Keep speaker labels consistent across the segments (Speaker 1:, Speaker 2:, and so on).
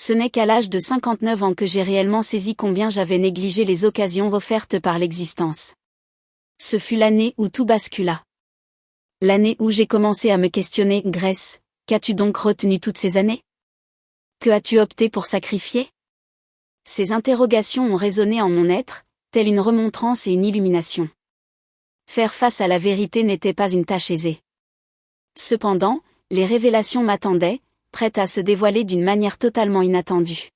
Speaker 1: Ce n'est qu'à l'âge de 59 ans que j'ai réellement saisi combien j'avais négligé les occasions offertes par l'existence. Ce fut l'année où tout bascula. L'année où j'ai commencé à me questionner, Grace, qu'as-tu donc retenu toutes ces années? Que as-tu opté pour sacrifier? Ces interrogations ont résonné en mon être, telle une remontrance et une illumination. Faire face à la vérité n'était pas une tâche aisée. Cependant, les révélations m'attendaient, prêtes à se dévoiler d'une manière totalement inattendue.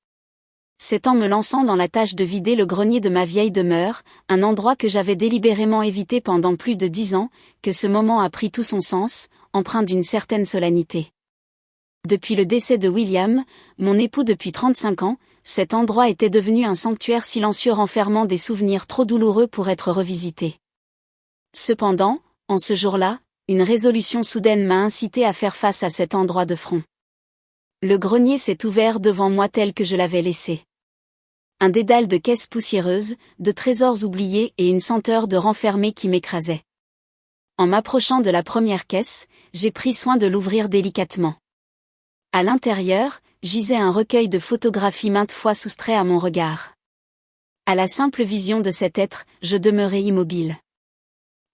Speaker 1: C'est en me lançant dans la tâche de vider le grenier de ma vieille demeure, un endroit que j'avais délibérément évité pendant plus de 10 ans, que ce moment a pris tout son sens, empreint d'une certaine solennité. Depuis le décès de William, mon époux depuis 35 ans, cet endroit était devenu un sanctuaire silencieux renfermant des souvenirs trop douloureux pour être revisités. Cependant, en ce jour-là, une résolution soudaine m'a incité à faire face à cet endroit de front. Le grenier s'est ouvert devant moi tel que je l'avais laissé. Un dédale de caisses poussiéreuses, de trésors oubliés et une senteur de renfermé qui m'écrasait. En m'approchant de la première caisse, j'ai pris soin de l'ouvrir délicatement. À l'intérieur, gisait un recueil de photographies maintes fois soustrait à mon regard. À la simple vision de cet être, je demeurai immobile.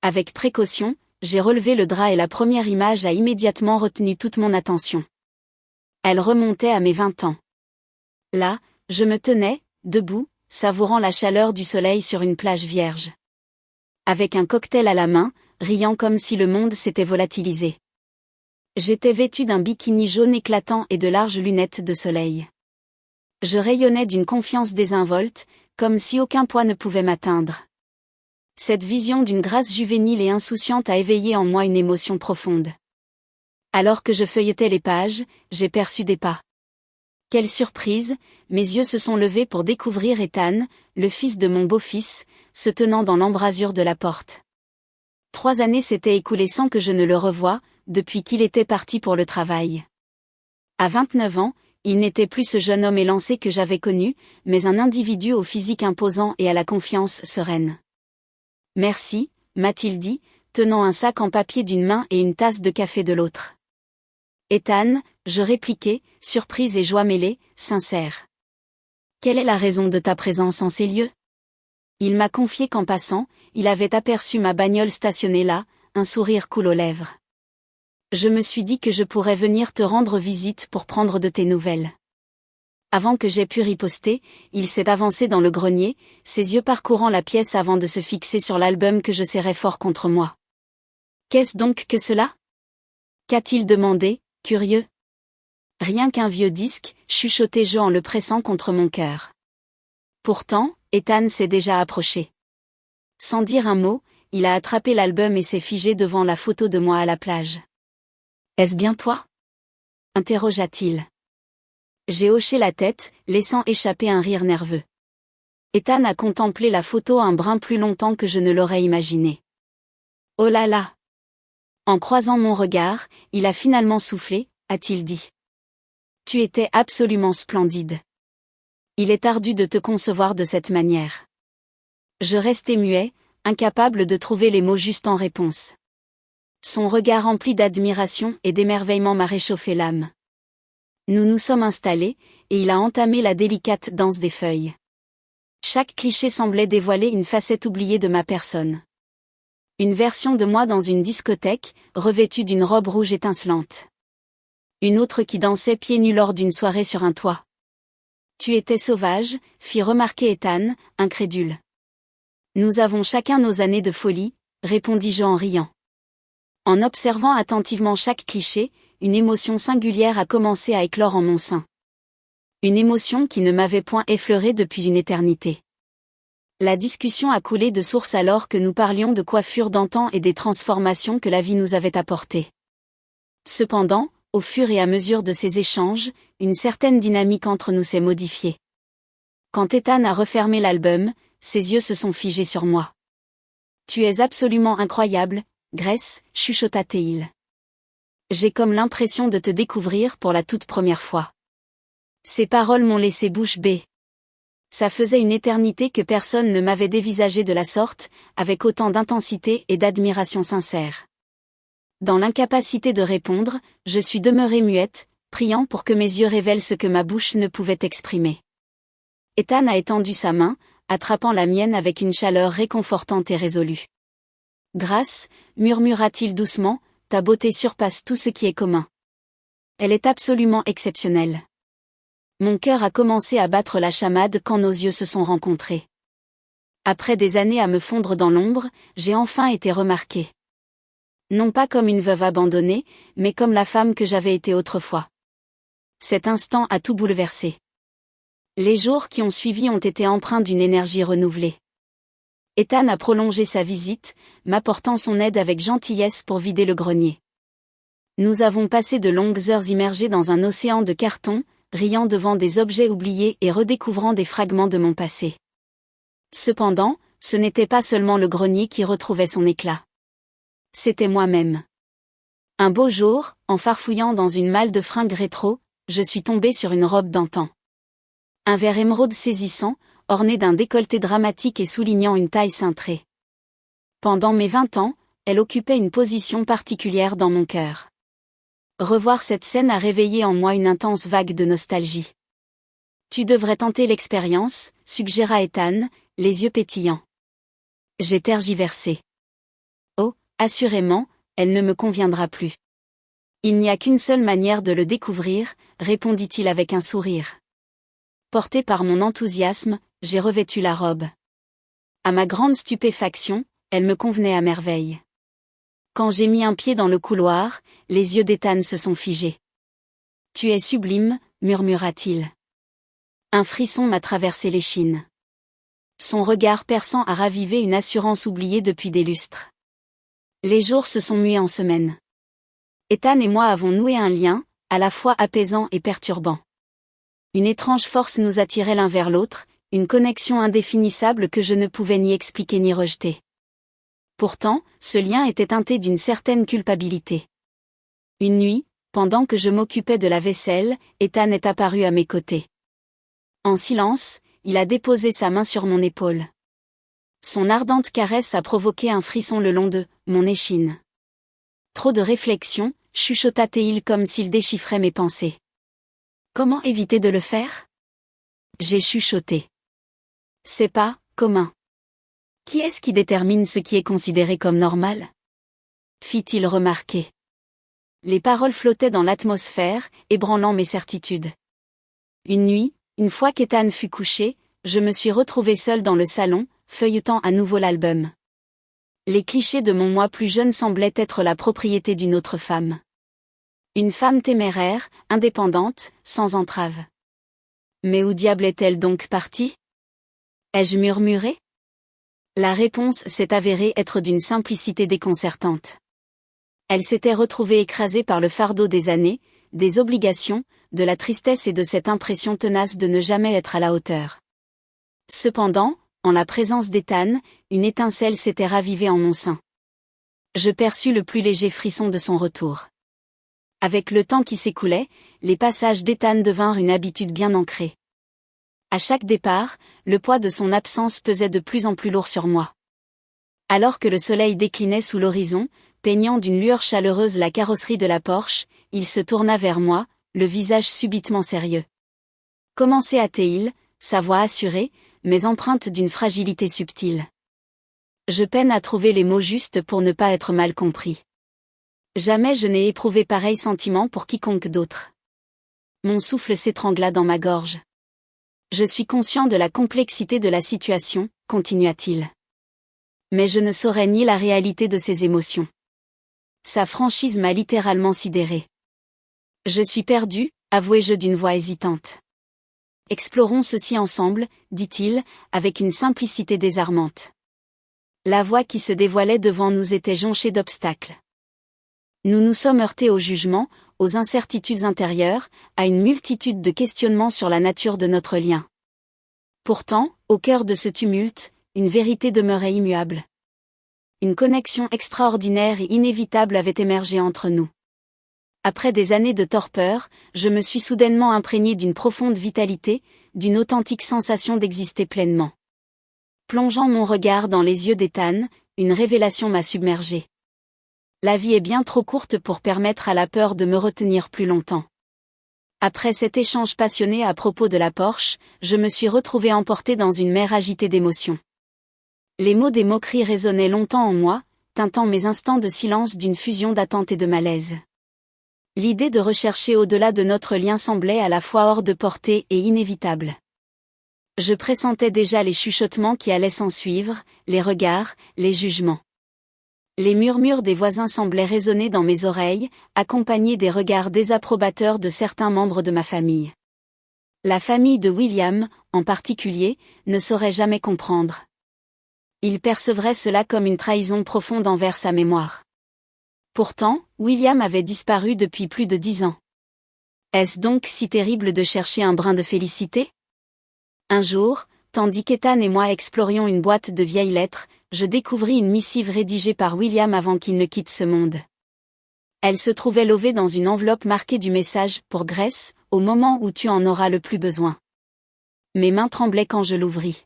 Speaker 1: Avec précaution, j'ai relevé le drap et la première image a immédiatement retenu toute mon attention. Elle remontait à mes 20 ans. Là, je me tenais, debout, savourant la chaleur du soleil sur une plage vierge. Avec un cocktail à la main, riant comme si le monde s'était volatilisé. J'étais vêtu d'un bikini jaune éclatant et de larges lunettes de soleil. Je rayonnais d'une confiance désinvolte, comme si aucun poids ne pouvait m'atteindre. Cette vision d'une grâce juvénile et insouciante a éveillé en moi une émotion profonde. Alors que je feuilletais les pages, j'ai perçu des pas. Quelle surprise, mes yeux se sont levés pour découvrir Ethan, le fils de mon beau-fils, se tenant dans l'embrasure de la porte. 3 années s'étaient écoulées sans que je ne le revoie, depuis qu'il était parti pour le travail. À 29 ans, il n'était plus ce jeune homme élancé que j'avais connu, mais un individu au physique imposant et à la confiance sereine. « Merci », m'a-t-il dit, tenant un sac en papier d'une main et une tasse de café de l'autre. « Ethan », je répliquai, surprise et joie mêlées, sincère. « Quelle est la raison de ta présence en ces lieux ?» Il m'a confié qu'en passant, il avait aperçu ma bagnole stationnée là, un sourire coule aux lèvres. Je me suis dit que je pourrais venir te rendre visite pour prendre de tes nouvelles. Avant que j'aie pu riposter, il s'est avancé dans le grenier, ses yeux parcourant la pièce avant de se fixer sur l'album que je serrais fort contre moi. « Qu'est-ce donc que cela ?» qu'a-t-il demandé, curieux. « Rien qu'un vieux disque, chuchotai-je en le pressant contre mon cœur. Pourtant, Ethan s'est déjà approché. Sans dire un mot, il a attrapé l'album et s'est figé devant la photo de moi à la plage. « Est-ce bien toi ?» interrogea-t-il. J'ai hoché la tête, laissant échapper un rire nerveux. Ethan a contemplé la photo un brin plus longtemps que je ne l'aurais imaginé. « Oh là là !» En croisant mon regard, il a finalement soufflé, a-t-il dit. « Tu étais absolument splendide. Il est ardu de te concevoir de cette manière. » Je restai muet, incapable de trouver les mots justes en réponse. Son regard empli d'admiration et d'émerveillement m'a réchauffé l'âme. Nous nous sommes installés, et il a entamé la délicate danse des feuilles. Chaque cliché semblait dévoiler une facette oubliée de ma personne. Une version de moi dans une discothèque, revêtue d'une robe rouge étincelante. Une autre qui dansait pieds nus lors d'une soirée sur un toit. « Tu étais sauvage », fit remarquer Ethan, incrédule. « Nous avons chacun nos années de folie », répondis-je en riant. En observant attentivement chaque cliché, une émotion singulière a commencé à éclore en mon sein. Une émotion qui ne m'avait point effleurée depuis une éternité. La discussion a coulé de source alors que nous parlions de coiffure d'antan et des transformations que la vie nous avait apportées. Cependant, au fur et à mesure de ces échanges, une certaine dynamique entre nous s'est modifiée. Quand Ethan a refermé l'album, ses yeux se sont figés sur moi. « Tu es absolument incroyable, Grace », chuchota-t-il. J'ai comme l'impression de te découvrir pour la toute première fois. Ces paroles m'ont laissé bouche bée. Ça faisait une éternité que personne ne m'avait dévisagé de la sorte, avec autant d'intensité et d'admiration sincère. Dans l'incapacité de répondre, je suis demeurée muette, priant pour que mes yeux révèlent ce que ma bouche ne pouvait exprimer. Ethan a étendu sa main, attrapant la mienne avec une chaleur réconfortante et résolue. « Grâce, murmura-t-il doucement, ta beauté surpasse tout ce qui est commun. Elle est absolument exceptionnelle. » Mon cœur a commencé à battre la chamade quand nos yeux se sont rencontrés. Après des années à me fondre dans l'ombre, j'ai enfin été remarquée. Non pas comme une veuve abandonnée, mais comme la femme que j'avais été autrefois. Cet instant a tout bouleversé. Les jours qui ont suivi ont été empreints d'une énergie renouvelée. Ethan a prolongé sa visite, m'apportant son aide avec gentillesse pour vider le grenier. Nous avons passé de longues heures immergés dans un océan de carton, riant devant des objets oubliés et redécouvrant des fragments de mon passé. Cependant, ce n'était pas seulement le grenier qui retrouvait son éclat. C'était moi-même. Un beau jour, en farfouillant dans une malle de fringues rétro, je suis tombée sur une robe d'antan. Un vert émeraude saisissant, orné d'un décolleté dramatique et soulignant une taille cintrée. Pendant mes 20 ans, elle occupait une position particulière dans mon cœur. Revoir cette scène a réveillé en moi une intense vague de nostalgie. Tu devrais tenter l'expérience, suggéra Ethan, les yeux pétillants. J'ai tergiversé. Oh, assurément, elle ne me conviendra plus. Il n'y a qu'une seule manière de le découvrir, répondit-il avec un sourire. Porté par mon enthousiasme, j'ai revêtu la robe. À ma grande stupéfaction, elle me convenait à merveille. Quand j'ai mis un pied dans le couloir, les yeux d'Ethan se sont figés. « Tu es sublime », murmura-t-il. Un frisson m'a traversé l'échine. Son regard perçant a ravivé une assurance oubliée depuis des lustres. Les jours se sont mués en semaines. Ethan et moi avons noué un lien, à la fois apaisant et perturbant. Une étrange force nous attirait l'un vers l'autre, une connexion indéfinissable que je ne pouvais ni expliquer ni rejeter. Pourtant, ce lien était teinté d'une certaine culpabilité. Une nuit, pendant que je m'occupais de la vaisselle, Ethan est apparu à mes côtés. En silence, il a déposé sa main sur mon épaule. Son ardente caresse a provoqué un frisson le long de mon échine. Trop de réflexion, chuchota-t-il comme s'il déchiffrait mes pensées. Comment éviter de le faire? J'ai chuchoté. C'est pas commun. Qui est-ce qui détermine ce qui est considéré comme normal? Fit-il remarquer. Les paroles flottaient dans l'atmosphère, ébranlant mes certitudes. Une nuit, une fois qu'Ethan fut couché, je me suis retrouvée seule dans le salon, feuilletant à nouveau l'album. Les clichés de mon moi plus jeune semblaient être la propriété d'une autre femme. Une femme téméraire, indépendante, sans entrave. Mais où diable est-elle donc partie? Ai-je murmuré? La réponse s'est avérée être d'une simplicité déconcertante. Elle s'était retrouvée écrasée par le fardeau des années, des obligations, de la tristesse et de cette impression tenace de ne jamais être à la hauteur. Cependant, en la présence d'Ethan, une étincelle s'était ravivée en mon sein. Je perçus le plus léger frisson de son retour. Avec le temps qui s'écoulait, les passages d'Ethan devinrent une habitude bien ancrée. À chaque départ, le poids de son absence pesait de plus en plus lourd sur moi. Alors que le soleil déclinait sous l'horizon, peignant d'une lueur chaleureuse la carrosserie de la Porsche, il se tourna vers moi, le visage subitement sérieux. Commençait-il, sa voix assurée, mais empreinte d'une fragilité subtile. Je peine à trouver les mots justes pour ne pas être mal compris. Jamais je n'ai éprouvé pareil sentiment pour quiconque d'autre. Mon souffle s'étrangla dans ma gorge. Je suis conscient de la complexité de la situation, continua-t-il. Mais je ne saurais nier la réalité de ses émotions. Sa franchise m'a littéralement sidéré. Je suis perdu, avouai-je d'une voix hésitante. Explorons ceci ensemble, dit-il, avec une simplicité désarmante. La voie qui se dévoilait devant nous était jonchée d'obstacles. Nous nous sommes heurtés au jugement, aux incertitudes intérieures, à une multitude de questionnements sur la nature de notre lien. Pourtant, au cœur de ce tumulte, une vérité demeurait immuable. Une connexion extraordinaire et inévitable avait émergé entre nous. Après des années de torpeur, je me suis soudainement imprégné d'une profonde vitalité, d'une authentique sensation d'exister pleinement. Plongeant mon regard dans les yeux d'Ethan, une révélation m'a submergé. La vie est bien trop courte pour permettre à la peur de me retenir plus longtemps. Après cet échange passionné à propos de la Porsche, je me suis retrouvée emportée dans une mer agitée d'émotions. Les mots des moqueries résonnaient longtemps en moi, teintant mes instants de silence d'une fusion d'attente et de malaise. L'idée de rechercher au-delà de notre lien semblait à la fois hors de portée et inévitable. Je pressentais déjà les chuchotements qui allaient s'ensuivre, les regards, les jugements. Les murmures des voisins semblaient résonner dans mes oreilles, accompagnés des regards désapprobateurs de certains membres de ma famille. La famille de William, en particulier, ne saurait jamais comprendre. Il percevrait cela comme une trahison profonde envers sa mémoire. Pourtant, William avait disparu depuis plus de 10 ans. Est-ce donc si terrible de chercher un brin de félicité ? Un jour, tandis qu'Ethan et moi explorions une boîte de vieilles lettres, je découvris une missive rédigée par William avant qu'il ne quitte ce monde. Elle se trouvait lovée dans une enveloppe marquée du message « Pour Grace, au moment où tu en auras le plus besoin ». Mes mains tremblaient quand je l'ouvris.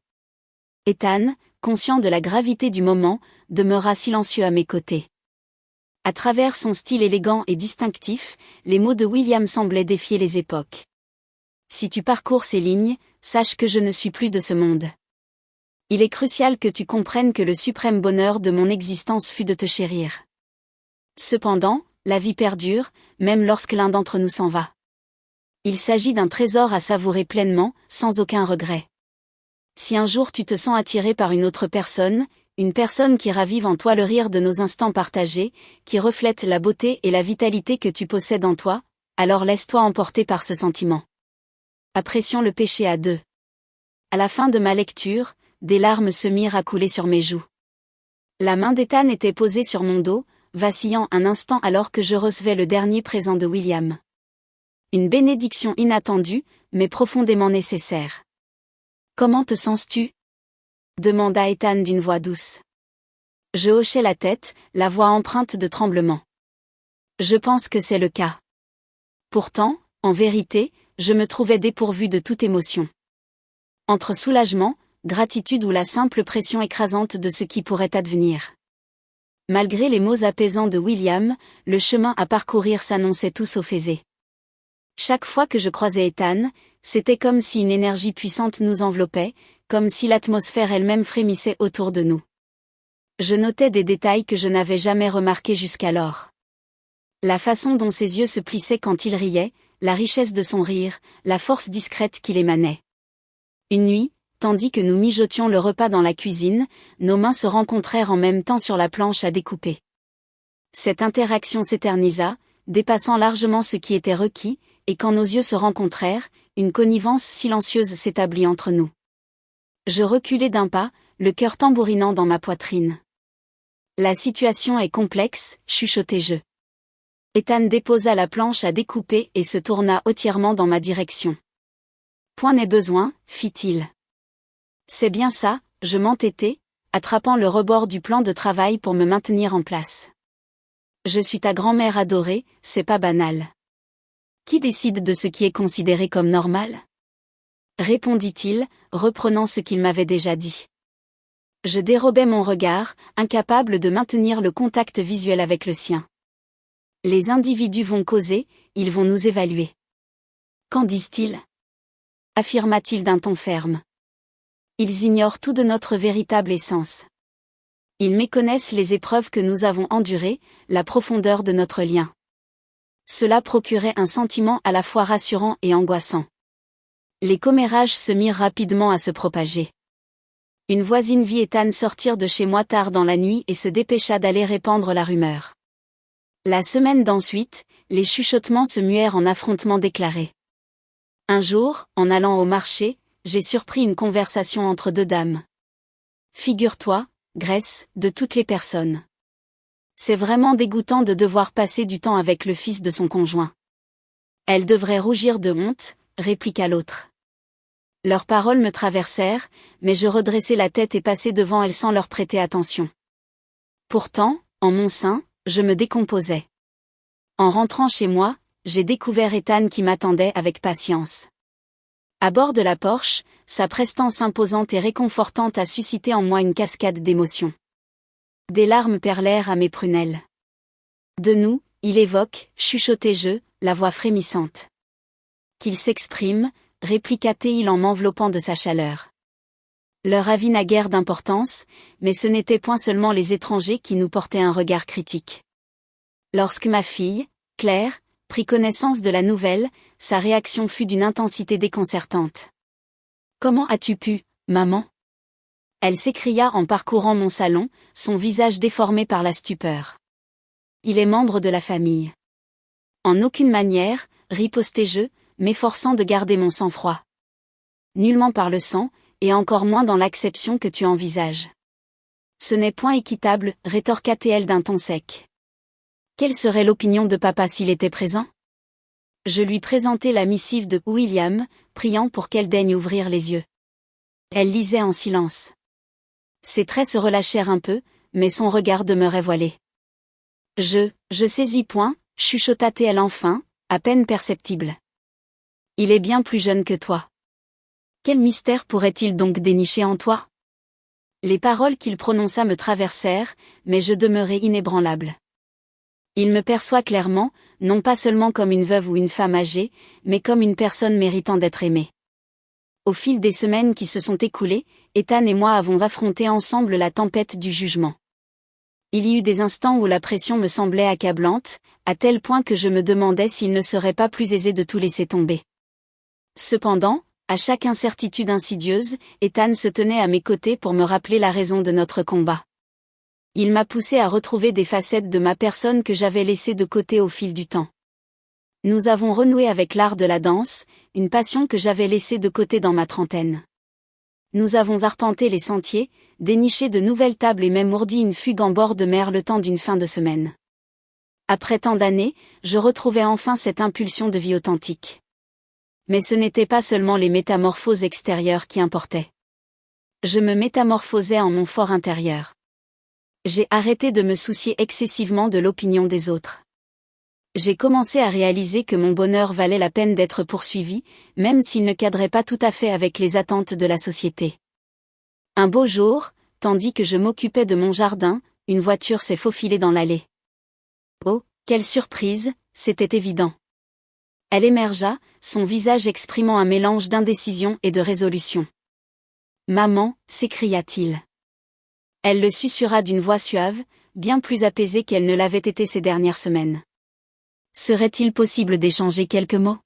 Speaker 1: Ethan, conscient de la gravité du moment, demeura silencieux à mes côtés. À travers son style élégant et distinctif, les mots de William semblaient défier les époques. Si tu parcours ces lignes, sache que je ne suis plus de ce monde. Il est crucial que tu comprennes que le suprême bonheur de mon existence fut de te chérir. Cependant, la vie perdure, même lorsque l'un d'entre nous s'en va. Il s'agit d'un trésor à savourer pleinement, sans aucun regret. Si un jour tu te sens attiré par une autre personne, une personne qui ravive en toi le rire de nos instants partagés, qui reflète la beauté et la vitalité que tu possèdes en toi, alors laisse-toi emporter par ce sentiment. Apprécions le péché à deux. À la fin de ma lecture, des larmes se mirent à couler sur mes joues. La main d'Ethan était posée sur mon dos, vacillant un instant alors que je recevais le dernier présent de William. Une bénédiction inattendue, mais profondément nécessaire. « Comment te sens-tu » demanda Ethan d'une voix douce. Je hochai la tête, la voix empreinte de tremblement. Je pense que c'est le cas. Pourtant, en vérité, je me trouvais dépourvu de toute émotion. Entre soulagement, gratitude ou la simple pression écrasante de ce qui pourrait advenir. Malgré les mots apaisants de William, le chemin à parcourir s'annonçait tout sauf aisé. Chaque fois que je croisais Ethan, c'était comme si une énergie puissante nous enveloppait, comme si l'atmosphère elle-même frémissait autour de nous. Je notais des détails que je n'avais jamais remarqués jusqu'alors. La façon dont ses yeux se plissaient quand il riait, la richesse de son rire, la force discrète qu'il émanait. Une nuit, tandis que nous mijotions le repas dans la cuisine, nos mains se rencontrèrent en même temps sur la planche à découper. Cette interaction s'éternisa, dépassant largement ce qui était requis, et quand nos yeux se rencontrèrent, une connivence silencieuse s'établit entre nous. Je reculai d'un pas, le cœur tambourinant dans ma poitrine. La situation est complexe, chuchotai-je. Ethan déposa la planche à découper et se tourna hautement dans ma direction. Point n'est besoin, fit-il. C'est bien ça, je m'entêtai, attrapant le rebord du plan de travail pour me maintenir en place. Je suis ta grand-mère adorée, c'est pas banal. Qui décide de ce qui est considéré comme normal ? Répondit-il, reprenant ce qu'il m'avait déjà dit. Je dérobais mon regard, incapable de maintenir le contact visuel avec le sien. Les individus vont causer, ils vont nous évaluer. Qu'en disent-ils ? Affirma-t-il d'un ton ferme. Ils ignorent tout de notre véritable essence. Ils méconnaissent les épreuves que nous avons endurées, la profondeur de notre lien. Cela procurait un sentiment à la fois rassurant et angoissant. Les commérages se mirent rapidement à se propager. Une voisine vit Ethan sortir de chez moi tard dans la nuit et se dépêcha d'aller répandre la rumeur. La semaine d'ensuite, les chuchotements se muèrent en affrontements déclarés. Un jour, en allant au marché, j'ai surpris une conversation entre deux dames. Figure-toi, Grace, de toutes les personnes. C'est vraiment dégoûtant de devoir passer du temps avec le fils de son conjoint. Elle devrait rougir de honte, répliqua l'autre. Leurs paroles me traversèrent, mais je redressai la tête et passai devant elles sans leur prêter attention. Pourtant, en mon sein, je me décomposais. En rentrant chez moi, j'ai découvert Ethan qui m'attendait avec patience. À bord de la Porsche, sa prestance imposante et réconfortante a suscité en moi une cascade d'émotions. Des larmes perlèrent à mes prunelles. De nous, il évoque, chuchotai-je, la voix frémissante. Qu'il s'exprime, répliqua-t-il en m'enveloppant de sa chaleur. Leur avis n'a guère d'importance, mais ce n'était point seulement les étrangers qui nous portaient un regard critique. Lorsque ma fille, Claire, prit connaissance de la nouvelle, sa réaction fut d'une intensité déconcertante. « Comment as-tu pu, maman ?» Elle s'écria en parcourant mon salon, son visage déformé par la stupeur. « Il est membre de la famille. » En aucune manière, ripostai-je, m'efforçant de garder mon sang-froid. Nullement par le sang, et encore moins dans l'acception que tu envisages. Ce n'est point équitable, rétorqua-t-elle d'un ton sec. Quelle serait l'opinion de papa s'il était présent? Je lui présentai la missive de William, priant pour qu'elle daigne ouvrir les yeux. Elle lisait en silence. Ses traits se relâchèrent un peu, mais son regard demeurait voilé. Je saisis point, chuchota-t-elle enfin, à peine perceptible. Il est bien plus jeune que toi. Quel mystère pourrait-il donc dénicher en toi? Les paroles qu'il prononça me traversèrent, mais je demeurai inébranlable. Il me perçoit clairement, non pas seulement comme une veuve ou une femme âgée, mais comme une personne méritant d'être aimée. Au fil des semaines qui se sont écoulées, Ethan et moi avons affronté ensemble la tempête du jugement. Il y eut des instants où la pression me semblait accablante, à tel point que je me demandais s'il ne serait pas plus aisé de tout laisser tomber. Cependant, à chaque incertitude insidieuse, Ethan se tenait à mes côtés pour me rappeler la raison de notre combat. Il m'a poussé à retrouver des facettes de ma personne que j'avais laissées de côté au fil du temps. Nous avons renoué avec l'art de la danse, une passion que j'avais laissée de côté dans ma trentaine. Nous avons arpenté les sentiers, déniché de nouvelles tables et même ourdi une fugue en bord de mer le temps d'une fin de semaine. Après tant d'années, je retrouvais enfin cette impulsion de vie authentique. Mais ce n'était pas seulement les métamorphoses extérieures qui importaient. Je me métamorphosais en mon fort intérieur. J'ai arrêté de me soucier excessivement de l'opinion des autres. J'ai commencé à réaliser que mon bonheur valait la peine d'être poursuivi, même s'il ne cadrait pas tout à fait avec les attentes de la société. Un beau jour, tandis que je m'occupais de mon jardin, une voiture s'est faufilée dans l'allée. Oh, quelle surprise, c'était évident. Elle émergea, son visage exprimant un mélange d'indécision et de résolution. « Maman » s'écria-t-il. Elle le susurra d'une voix suave, bien plus apaisée qu'elle ne l'avait été ces dernières semaines. Serait-il possible d'échanger quelques mots?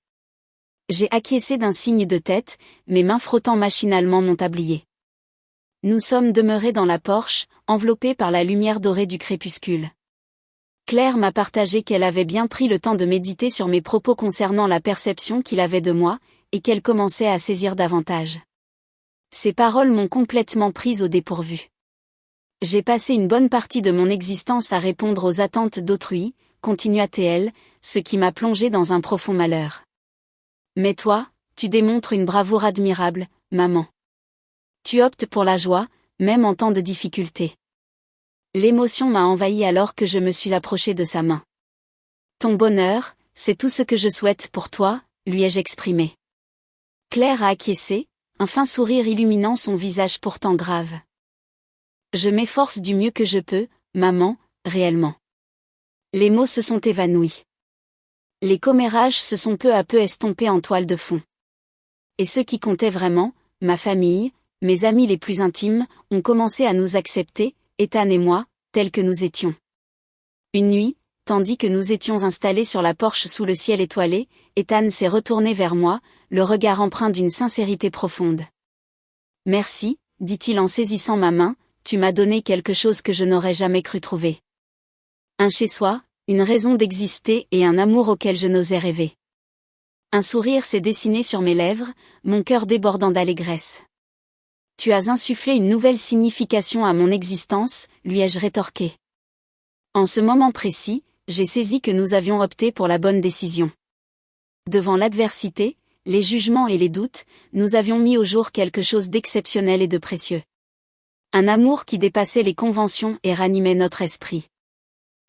Speaker 1: J'ai acquiescé d'un signe de tête, mes mains frottant machinalement mon tablier. Nous sommes demeurés dans la Porsche, enveloppés par la lumière dorée du crépuscule. Claire m'a partagé qu'elle avait bien pris le temps de méditer sur mes propos concernant la perception qu'il avait de moi, et qu'elle commençait à saisir davantage. Ces paroles m'ont complètement prise au dépourvu. J'ai passé une bonne partie de mon existence à répondre aux attentes d'autrui, continua-t-elle, ce qui m'a plongé dans un profond malheur. Mais toi, tu démontres une bravoure admirable, maman. Tu optes pour la joie, même en temps de difficulté. L'émotion m'a envahi alors que je me suis approché de sa main. Ton bonheur, c'est tout ce que je souhaite pour toi, lui ai-je exprimé. Claire a acquiescé, un fin sourire illuminant son visage pourtant grave. Je m'efforce du mieux que je peux, maman, réellement. Les mots se sont évanouis. Les commérages se sont peu à peu estompés en toile de fond. Et ce qui comptait vraiment, ma famille, mes amis les plus intimes, ont commencé à nous accepter, Ethan et moi, tels que nous étions. Une nuit, tandis que nous étions installés sur la porche sous le ciel étoilé, Ethan s'est retourné vers moi, le regard empreint d'une sincérité profonde. « Merci », dit-il en saisissant ma main, « tu m'as donné quelque chose que je n'aurais jamais cru trouver. Un chez-soi, une raison d'exister et un amour auquel je n'osais rêver. » Un sourire s'est dessiné sur mes lèvres, mon cœur débordant d'allégresse. « Tu as insufflé une nouvelle signification à mon existence, lui ai-je rétorqué. En ce moment précis, j'ai saisi que nous avions opté pour la bonne décision. Devant l'adversité, les jugements et les doutes, nous avions mis au jour quelque chose d'exceptionnel et de précieux. Un amour qui dépassait les conventions et ranimait notre esprit.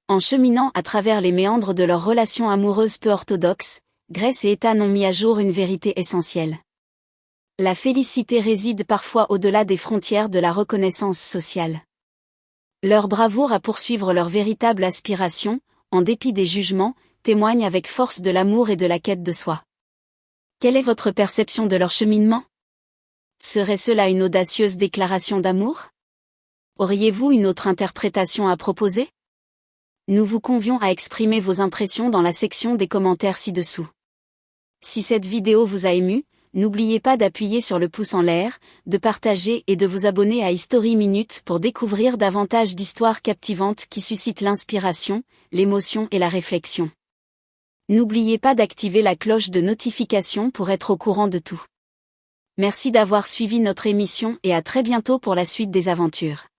Speaker 1: En cheminant à travers les méandres de leur relation amoureuse peu orthodoxe, Grace et Ethan ont mis à jour une vérité essentielle. La félicité réside parfois au-delà des frontières de la reconnaissance sociale. Leur bravoure à poursuivre leur véritable aspiration, en dépit des jugements, témoigne avec force de l'amour et de la quête de soi. Quelle est votre perception de leur cheminement? Serait-ce là une audacieuse déclaration d'amour? Auriez-vous une autre interprétation à proposer? Nous vous convions à exprimer vos impressions dans la section des commentaires ci-dessous. Si cette vidéo vous a ému, n'oubliez pas d'appuyer sur le pouce en l'air, de partager et de vous abonner à History Minute pour découvrir davantage d'histoires captivantes qui suscitent l'inspiration, l'émotion et la réflexion. N'oubliez pas d'activer la cloche de notification pour être au courant de tout. Merci d'avoir suivi notre émission et à très bientôt pour la suite des aventures.